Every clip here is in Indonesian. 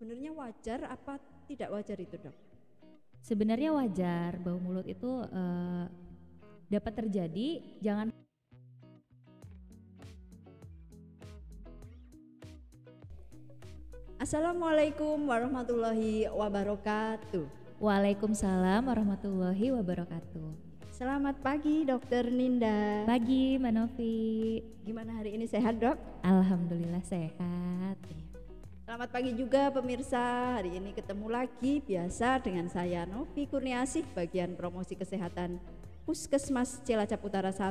Sebenarnya wajar apa tidak wajar itu, Dok? Sebenarnya wajar, bau mulut itu dapat terjadi, jangan Assalamualaikum warahmatullahi wabarakatuh. Waalaikumsalam warahmatullahi wabarakatuh. Selamat pagi, Dokter Ninda. Pagi Mbak Novi. Gimana hari ini, sehat, Dok? Alhamdulillah sehat. Selamat pagi juga pemirsa. Hari ini ketemu lagi biasa dengan saya Novi Kurniasih, bagian promosi kesehatan Puskesmas Cilacap Utara 1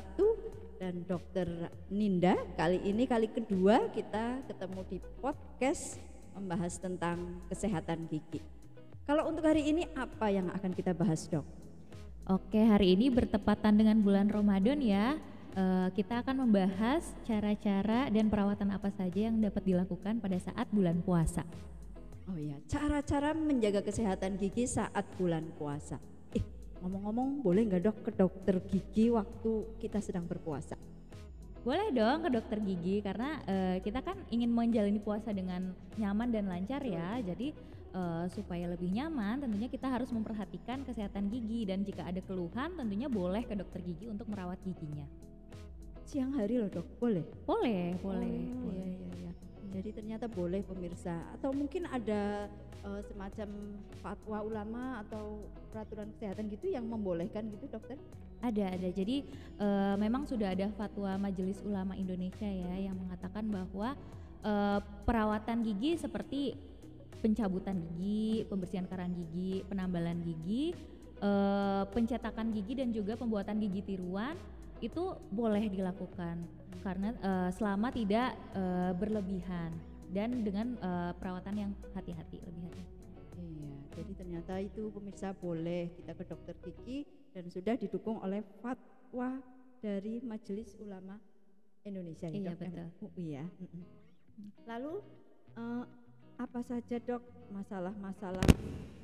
dan Dokter Ninda. Kali ini kali kedua kita ketemu di podcast membahas tentang kesehatan gigi. Kalau untuk hari ini apa yang akan kita bahas, Dok? Oke, hari ini bertepatan dengan bulan Ramadan ya. Kita akan membahas cara-cara dan perawatan apa saja yang dapat dilakukan pada saat bulan puasa. Oh ya, cara-cara menjaga kesehatan gigi saat bulan puasa. Ngomong-ngomong, boleh nggak, Dok, ke dokter gigi waktu kita sedang berpuasa? Boleh dong ke dokter gigi karena kita kan ingin menjalani puasa dengan nyaman dan lancar ya. Jadi supaya lebih nyaman tentunya kita harus memperhatikan kesehatan gigi, dan jika ada keluhan tentunya boleh ke dokter gigi untuk merawat giginya. Siang hari loh, Dok, boleh? Boleh. Iya. Jadi ternyata boleh pemirsa, atau mungkin ada semacam fatwa ulama atau peraturan kesehatan gitu yang membolehkan gitu, dokter? Ada. Jadi memang sudah ada fatwa Majelis Ulama Indonesia ya yang mengatakan bahwa perawatan gigi seperti pencabutan gigi, pembersihan karang gigi, penambalan gigi, pencetakan gigi dan juga pembuatan gigi tiruan itu boleh dilakukan karena selama tidak berlebihan dan dengan perawatan yang hati-hati, lebih hati. Iya, jadi ternyata itu pemirsa boleh kita ke dokter gigi dan sudah didukung oleh fatwa dari Majelis Ulama Indonesia. Iya, Dok, betul. MUI ya. Lalu apa saja, Dok, masalah-masalah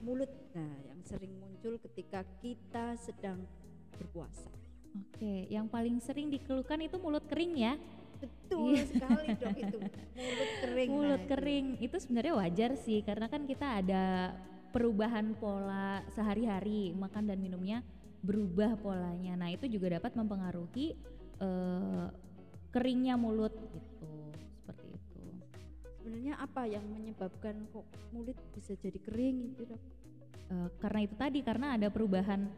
mulut yang sering muncul ketika kita sedang berpuasa? Oke, yang paling sering dikeluhkan itu mulut kering ya. Betul sekali, Dok, itu mulut kering. Mulut kering itu sebenarnya wajar sih karena kan kita ada perubahan pola sehari-hari, makan dan minumnya berubah polanya. Nah, itu juga dapat mempengaruhi keringnya mulut gitu, seperti itu. Sebenarnya apa yang menyebabkan kok mulut bisa jadi kering itu, Dok? Karena itu tadi, karena ada perubahan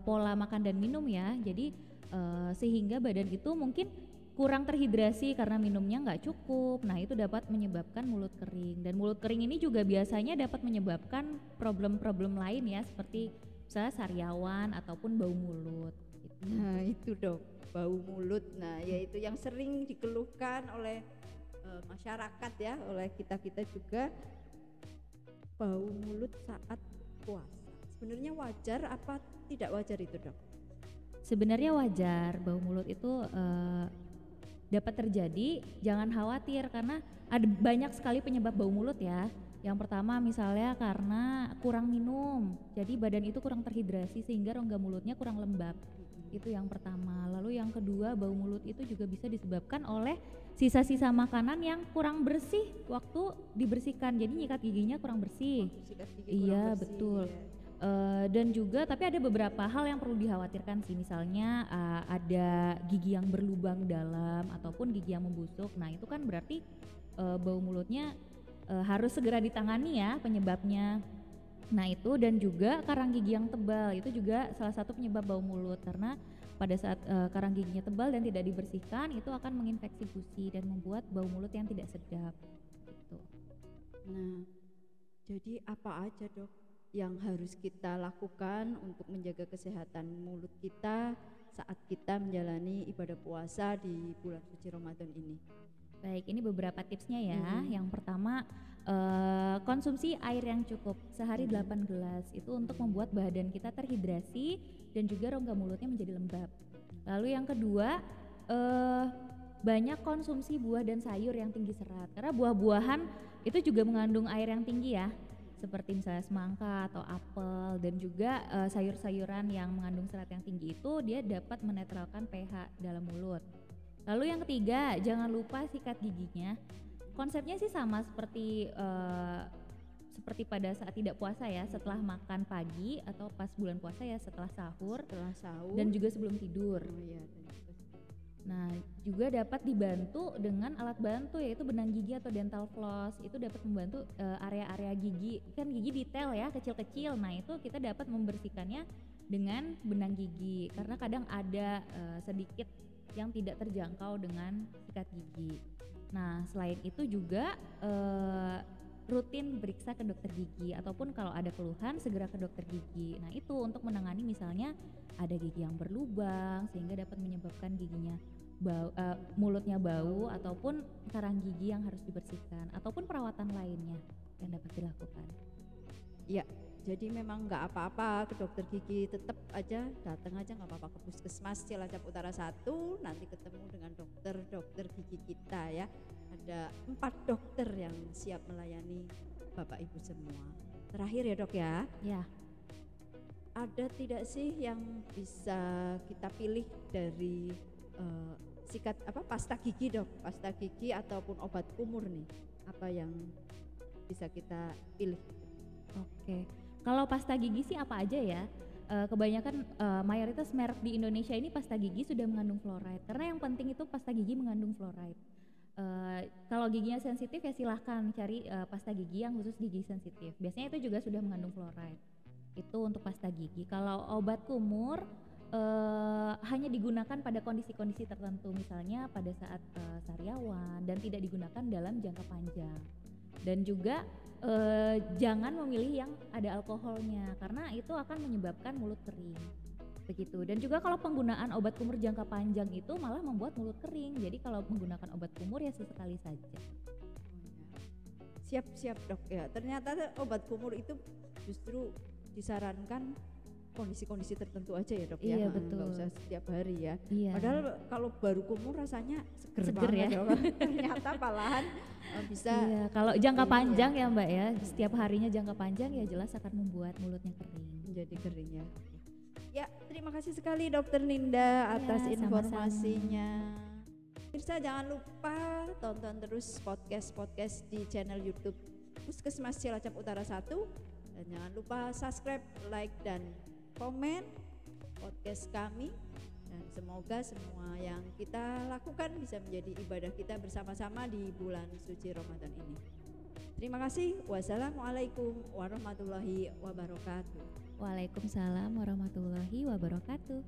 pola makan dan minum ya. Jadi sehingga badan itu mungkin kurang terhidrasi karena minumnya nggak cukup. Nah, itu dapat menyebabkan mulut kering, dan mulut kering ini juga biasanya dapat menyebabkan problem-problem lain ya, seperti misalnya sariawan ataupun bau mulut gitu. Nah, itu, Dok, bau mulut. Nah, yaitu yang sering dikeluhkan oleh masyarakat ya, oleh kita juga, bau mulut saat puasa. Sebenarnya wajar apa tidak wajar itu, Dok? Sebenarnya wajar, bau mulut itu dapat terjadi, jangan khawatir karena ada banyak sekali penyebab bau mulut ya. Yang pertama misalnya karena kurang minum, jadi badan itu kurang terhidrasi sehingga rongga mulutnya kurang lembab. Itu yang pertama. Lalu yang kedua, bau mulut itu juga bisa disebabkan oleh sisa-sisa makanan yang kurang bersih waktu dibersihkan, jadi nyikat giginya kurang bersih. Sikat gigi Iya, kurang bersih, betul. ya. Dan juga tapi ada beberapa hal yang perlu dikhawatirkan sih, misalnya ada gigi yang berlubang dalam ataupun gigi yang membusuk. Nah, itu kan berarti bau mulutnya harus segera ditangani ya penyebabnya. Nah, itu, dan juga karang gigi yang tebal itu juga salah satu penyebab bau mulut, karena pada saat karang giginya tebal dan tidak dibersihkan itu akan menginfeksi gusi dan membuat bau mulut yang tidak sedap gitu. Nah, jadi apa aja, Dok, yang harus kita lakukan untuk menjaga kesehatan mulut kita saat kita menjalani ibadah puasa di bulan suci Ramadan ini? Baik, ini beberapa tipsnya ya. Yang pertama, konsumsi air yang cukup sehari 8 gelas itu untuk membuat badan kita terhidrasi dan juga rongga mulutnya menjadi lembab. Lalu yang kedua, banyak konsumsi buah dan sayur yang tinggi serat, karena buah-buahan itu juga mengandung air yang tinggi ya, seperti misalnya semangka atau apel, dan juga sayur-sayuran yang mengandung serat yang tinggi itu dia dapat menetralkan pH dalam mulut. Lalu yang ketiga, jangan lupa sikat giginya. Konsepnya sih sama seperti seperti pada saat tidak puasa ya, setelah makan pagi atau pas bulan puasa ya setelah sahur dan juga sebelum tidur. Oh iya. Nah, juga dapat dibantu dengan alat bantu yaitu benang gigi atau dental floss. Itu dapat membantu area-area gigi. Kan gigi detail ya, kecil-kecil. Nah, itu kita dapat membersihkannya dengan benang gigi karena kadang ada sedikit yang tidak terjangkau dengan sikat gigi. Nah, selain itu juga rutin periksa ke dokter gigi ataupun kalau ada keluhan segera ke dokter gigi. Nah, itu untuk menangani misalnya ada gigi yang berlubang sehingga dapat menyebabkan giginya mulutnya bau ataupun karang gigi yang harus dibersihkan ataupun perawatan lainnya yang dapat dilakukan. Ya, jadi memang nggak apa-apa ke dokter gigi, tetap aja datang aja nggak apa-apa ke Puskesmas Cilacap Utara 1, nanti ketemu dengan dokter gigi kita ya. Ada 4 dokter yang siap melayani Bapak Ibu semua. Terakhir ya dok ya. Ya. Ada tidak sih yang bisa kita pilih dari pasta gigi dok, pasta gigi ataupun obat kumur nih, apa yang bisa kita pilih? Oke, kalau pasta gigi sih apa aja ya, kebanyakan mayoritas merek di Indonesia ini pasta gigi sudah mengandung fluoride karena yang penting itu pasta gigi mengandung fluoride. Kalau giginya sensitif ya silahkan cari pasta gigi yang khusus gigi sensitif, biasanya itu juga sudah mengandung fluoride. Itu untuk pasta gigi. Kalau obat kumur hanya digunakan pada kondisi-kondisi tertentu, misalnya pada saat sariawan dan tidak digunakan dalam jangka panjang. Dan juga jangan memilih yang ada alkoholnya karena itu akan menyebabkan mulut kering. Begitu. Dan juga kalau penggunaan obat kumur jangka panjang itu malah membuat mulut kering. Jadi kalau menggunakan obat kumur ya sesekali saja. Siap dok ya. Ternyata obat kumur itu justru disarankan kondisi-kondisi tertentu aja ya dok. Iya, ya. Betul. Nggak usah setiap hari ya. Iya. Padahal kalau baru kumur rasanya seger ya. banget dok. Ternyata malahan bisa. Iya, kalau jangka panjang ya Mbak ya, setiap harinya jangka panjang ya jelas akan membuat mulutnya kering. Menjadi kering ya. Ya, terima kasih sekali Dokter Ninda atas informasinya. Pemirsa jangan lupa tonton terus podcast di channel YouTube Puskesmas Cilacap Utara 1 dan jangan lupa subscribe, like dan komen podcast kami dan semoga semua yang kita lakukan bisa menjadi ibadah kita bersama-sama di bulan suci Ramadan ini. Terima kasih. Wassalamualaikum warahmatullahi wabarakatuh. Waalaikumsalam warahmatullahi wabarakatuh.